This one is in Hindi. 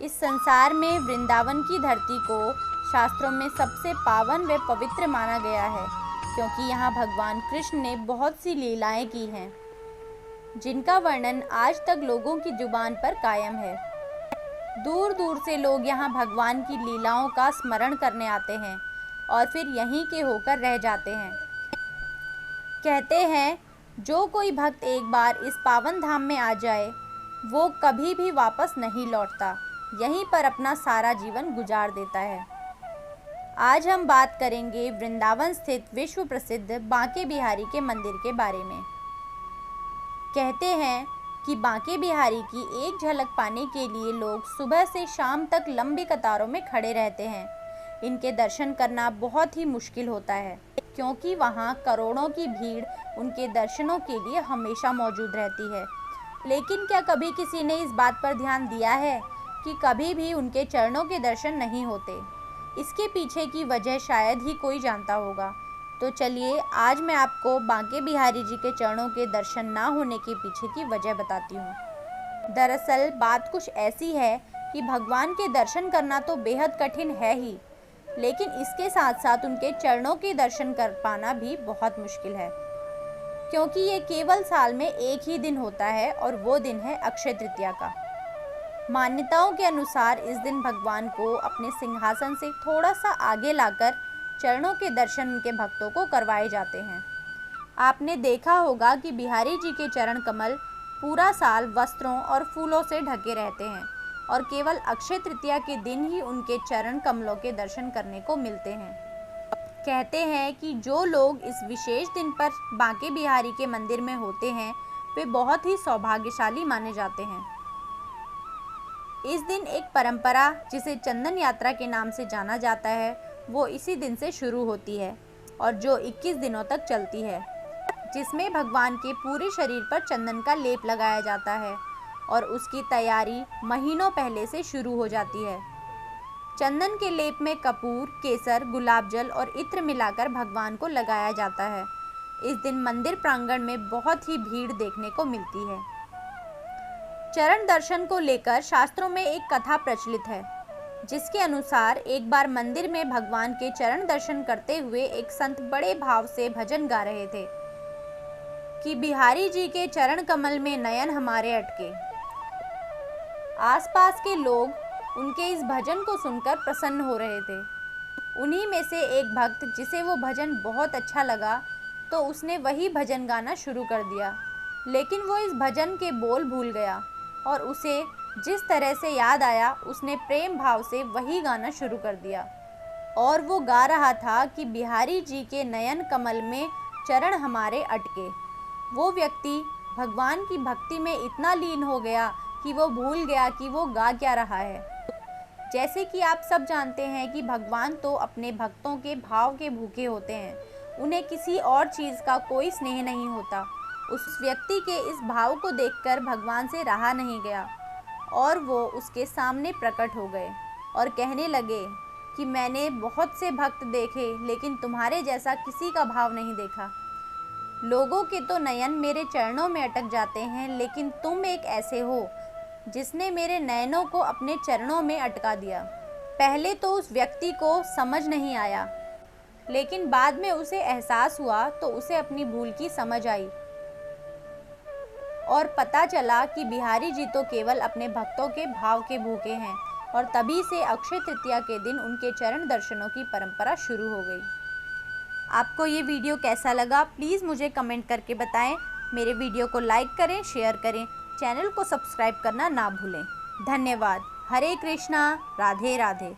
इस संसार में वृंदावन की धरती को शास्त्रों में सबसे पावन व पवित्र माना गया है, क्योंकि यहाँ भगवान कृष्ण ने बहुत सी लीलाएं की हैं, जिनका वर्णन आज तक लोगों की जुबान पर कायम है। दूर दूर से लोग यहाँ भगवान की लीलाओं का स्मरण करने आते हैं और फिर यहीं के होकर रह जाते हैं। कहते हैं, जो कोई भक्त एक बार इस पावन धाम में आ जाए, वो कभी भी वापस नहीं लौटता, यहीं पर अपना सारा जीवन गुजार देता है। आज हम बात करेंगे वृंदावन स्थित विश्व प्रसिद्ध बांके बिहारी के मंदिर के बारे में। कहते हैं कि बांके बिहारी की एक झलक पाने के लिए लोग सुबह से शाम तक लंबी कतारों में खड़े रहते हैं। इनके दर्शन करना बहुत ही मुश्किल होता है, क्योंकि वहाँ करोड़ों की भीड़ उनके दर्शनों के लिए हमेशा मौजूद रहती है। लेकिन क्या कभी किसी ने इस बात पर ध्यान दिया है कि कभी भी उनके चरणों के दर्शन नहीं होते? इसके पीछे की वजह शायद ही कोई जानता होगा। तो चलिए, आज मैं आपको बांके बिहारी जी के चरणों के दर्शन ना होने के पीछे की वजह बताती हूँ। दरअसल बात कुछ ऐसी है कि भगवान के दर्शन करना तो बेहद कठिन है ही, लेकिन इसके साथ साथ उनके चरणों के दर्शन कर पाना भी बहुत मुश्किल है, क्योंकि ये केवल साल में एक ही दिन होता है और वो दिन है अक्षय तृतीया का। मान्यताओं के अनुसार इस दिन भगवान को अपने सिंहासन से थोड़ा सा आगे लाकर चरणों के दर्शन उनके भक्तों को करवाए जाते हैं। आपने देखा होगा कि बिहारी जी के चरण कमल पूरा साल वस्त्रों और फूलों से ढके रहते हैं और केवल अक्षय तृतीया के दिन ही उनके चरण कमलों के दर्शन करने को मिलते हैं। कहते हैं कि जो लोग इस विशेष दिन पर बांके बिहारी के मंदिर में होते हैं, वे बहुत ही सौभाग्यशाली माने जाते हैं। इस दिन एक परंपरा, जिसे चंदन यात्रा के नाम से जाना जाता है, वो इसी दिन से शुरू होती है और जो 21 दिनों तक चलती है, जिसमें भगवान के पूरे शरीर पर चंदन का लेप लगाया जाता है और उसकी तैयारी महीनों पहले से शुरू हो जाती है। चंदन के लेप में कपूर, केसर, गुलाब जल और इत्र मिलाकर भगवान को लगाया जाता है। इस दिन मंदिर प्रांगण में बहुत ही भीड़ देखने को मिलती है। चरण दर्शन को लेकर शास्त्रों में एक कथा प्रचलित है, जिसके अनुसार एक बार मंदिर में भगवान के चरण दर्शन करते हुए एक संत बड़े भाव से भजन गा रहे थे कि बिहारी जी के चरण कमल में नयन हमारे अटके। आसपास के लोग उनके इस भजन को सुनकर प्रसन्न हो रहे थे। उन्हीं में से एक भक्त, जिसे वो भजन बहुत अच्छा लगा, तो उसने वही भजन गाना शुरू कर दिया। लेकिन वो इस भजन के बोल भूल गया और उसे जिस तरह से याद आया, उसने प्रेम भाव से वही गाना शुरू कर दिया और वो गा रहा था कि बिहारी जी के नयन कमल में चरण हमारे अटके। वो व्यक्ति भगवान की भक्ति में इतना लीन हो गया कि वो भूल गया कि वो गा क्या रहा है। जैसे कि आप सब जानते हैं कि भगवान तो अपने भक्तों के भाव के भूखे होते हैं, उन्हें किसी और चीज़ का कोई स्नेह नहीं होता। उस व्यक्ति के इस भाव को देखकर भगवान से रहा नहीं गया और वो उसके सामने प्रकट हो गए और कहने लगे कि मैंने बहुत से भक्त देखे, लेकिन तुम्हारे जैसा किसी का भाव नहीं देखा। लोगों के तो नयन मेरे चरणों में अटक जाते हैं, लेकिन तुम एक ऐसे हो जिसने मेरे नयनों को अपने चरणों में अटका दिया। पहले तो उस व्यक्ति को समझ नहीं आया, लेकिन बाद में उसे एहसास हुआ तो उसे अपनी भूल की समझ आई और पता चला कि बिहारी जी तो केवल अपने भक्तों के भाव के भूखे हैं और तभी से अक्षय तृतीया के दिन उनके चरण दर्शनों की परंपरा शुरू हो गई। आपको ये वीडियो कैसा लगा, प्लीज़ मुझे कमेंट करके बताएं। मेरे वीडियो को लाइक करें, शेयर करें, चैनल को सब्सक्राइब करना ना भूलें। धन्यवाद। हरे कृष्णा, राधे राधे।